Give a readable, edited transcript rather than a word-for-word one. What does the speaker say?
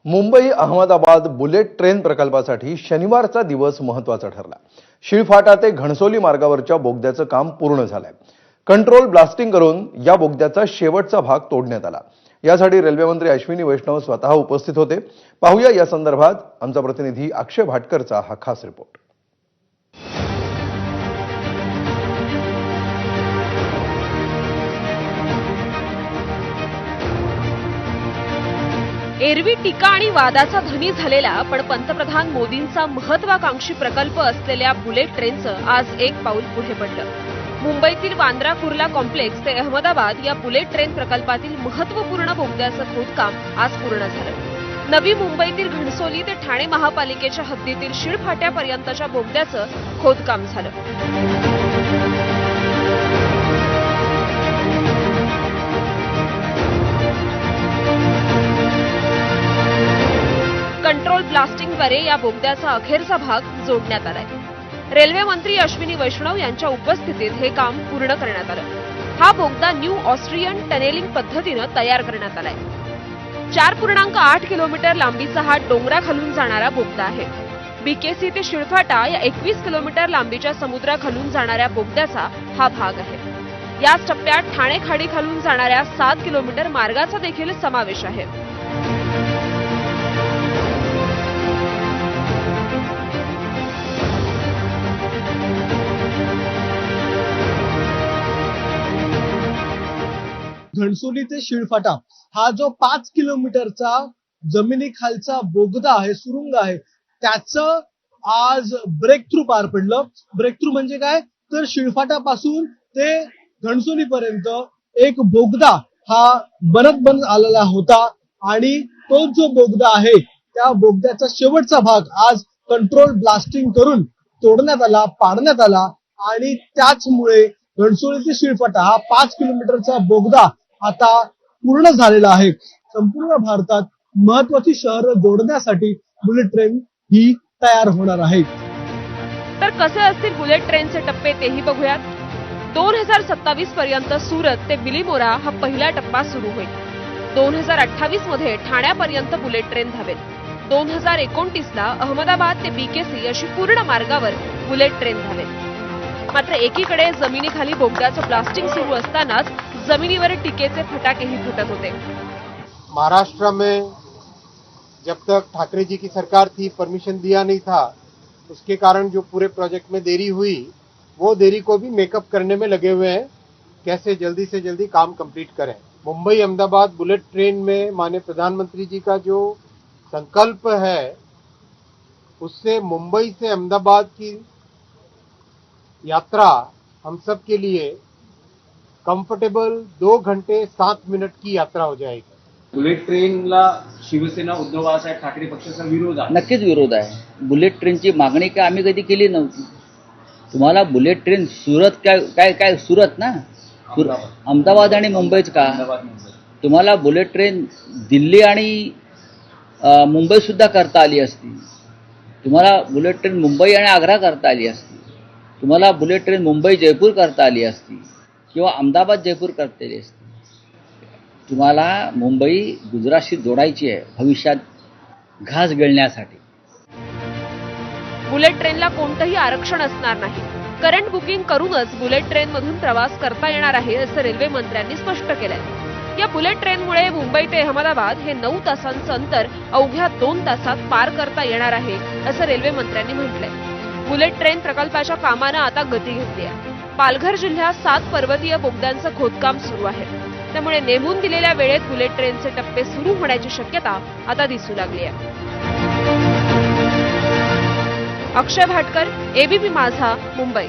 Mumbai Ahmedabad bullet train प्रकल्पासाठी शनिवारचा दिवस महत्त्वाचा ठरला। शिळफाटा ते घणसोली मार्गावरच्या बोगद्याचं काम पूर्ण झालंय। कंट्रोल ब्लास्टिंग करून या बोगद्याचा शेवटचा भाग तोडण्यात आला। यासाठी रेल्वे मंत्री अश्विनी वैष्णव स्वतः उपस्थित होते। पाहूया या संदर्भात आमचा प्रतिनिधी अक्षय भाटकरचा हा खास रिपोर्ट। एरवी टीका आणि वादाचा धनी झालेला पण पंतप्रधान मोदींचा महत्वाकांक्षी प्रकल्प असलेल्या बुलेट ट्रेनचं आज एक पाऊल पुढे पडलं। मुंबईतील वांद्रा कुर्ला कॉम्प्लेक्स ते अहमदाबाद या बुलेट ट्रेन प्रकल्पातील महत्त्वपूर्ण बोगद्याचं खोदकाम आज पूर्ण झालं। नवी मुंबईतील घणसोली ते ठाणे महापालिकेच्या हद्दीतील शिळफाट्यापर्यंतच्या बोगद्याचं खोदकाम झालं। कंट्रोल ब्लास्टिंगद्वारे या बोगद्याचा अखेरचा भाग जोडण्यात आलाय। रेल्वे मंत्री अश्विनी वैष्णव यांच्या उपस्थितीत हे काम पूर्ण करण्यात आलं। हा बोगदा न्यू ऑस्ट्रियन टनेलिंग पद्धतीनं तयार करण्यात आलाय। 4.8 किलोमीटर लांबीचा हा डोंगराखालून जाणारा बोगदा आहे। बीकेसी ते शिळफाटा या 21 किलोमीटर लांबीच्या समुद्राखालून जाणाऱ्या बोगद्याचा हा भाग आहे। याच टप्प्यात ठाणे खाडीखालून जाणाऱ्या 7 किलोमीटर मार्गाचा देखील समावेश आहे। घणसोली ते शिळफाटा हा जो 5 किलोमीटरचा जमिनीखालचा बोगदा आहे, सुरुंग आहे, त्याचं आज ब्रेक थ्रू पार पडलं। ब्रेक थ्रू म्हणजे काय, तर शिळफाटापासून ते घणसोली पर्यंत एक बोगदा हा बनत आलेला होता आणि तो जो बोगदा आहे त्या बोगद्याचा शेवटचा भाग आज कंट्रोल ब्लास्टिंग करून तोडण्यात आला, पाडण्यात आला आणि त्याचमुळे घणसोली ते शिळफाटा हा 5 किलोमीटरचा बोगदा आता पूर्ण झालेला आहे। संपूर्ण भारतात महत्त्वाची शहरं जोडण्यासाठी बुलेट ट्रेन ही तयार होणार आहे। तर कसे असतील बुलेट ट्रेनचे टप्पे तेही बघूयात। 2027 पर्यंत सुरत ते बिलीमोरा हा पहिला टप्पा सुरू होईल। 2028 मध्ये ठाण्यापर्यंत बुलेट ट्रेन धावेल। 2029 ला अहमदाबाद ते बीकेसी अशी पूर्ण मार्गावर बुलेट ट्रेन धावेल। मात्र एकीकडे जमिनीखाली बोगद्याचं ब्लास्टिंग सुरू असतानाच जमिनीवर टीकेचे फटाकेही फुटत होते। महाराष्ट्र में जब तक ठाकरे जी की सरकार थी, परमिशन दिया नहीं था, उसके कारण जो पूरे प्रोजेक्ट में देरी हुई, वो देरी को भी मेकअप करने में लगे हुए हैं। कैसे जल्दी से जल्दी काम कंप्लीट करें। मुंबई अहमदाबाद बुलेट ट्रेन में माननीय प्रधानमंत्री जी का जो संकल्प है, उससे मुंबई से अहमदाबाद की यात्रा हम सब के लिए कंफर्टेबल 2 घंटे 7 मिनट की यात्रा हो जाएगी। बुलेट ट्रेनला शिवसेना उद्धव बाळासाहेब ठाकरे पक्षाचा विरोध आहे। नक्कीच विरोध आहे। बुलेट ट्रेनची मागणी काय आम्ही कधी केली नव्हती। तुम्हाला बुलेट ट्रेन सुरत काय सुरत ना, अहमदाबाद आणि मुंबईच का? तुम्हाला बुलेट ट्रेन दिल्ली आणि मुंबई सुद्धा करता आली असती। तुम्हाला बुलेट ट्रेन मुंबई आणि आग्रा करता आली असती। तुम्हाला बुलेट ट्रेन मुंबई जयपूर करता आली असती किंवा अहमदाबाद जयपूर करता आली असती। तुम्हाला मुंबई गुजरातशी जोडायची आहे भविष्यात घास गिळण्यासाठी। बुलेट ट्रेनला कोणतंही आरक्षण असणार नाही। करंट बुकिंग करूनच बुलेट ट्रेन मधून प्रवास करता येणार आहे असं रेल्वे मंत्र्यांनी स्पष्ट केलंय। या बुलेट ट्रेनमुळे मुंबई ते अहमदाबाद हे 9 तासांचं अंतर अवघ्या 2 तासात पार करता येणार आहे असं रेल्वे मंत्र्यांनी म्हटलंय। बुलेट ट्रेन प्रकल्पाच्या कामानं आता गती घेतली आहे। पालघर जिल्ह्यात 7 पर्वतीय बोगद्यांचं खोदकाम सुरू आहे। त्यामुळे नेमून दिलेल्या वेळेत बुलेट ट्रेनचे टप्पे सुरू होण्याची शक्यता आता दिसू लागली आहे। अक्षय भाटकर, एबीपी माझा, मुंबई।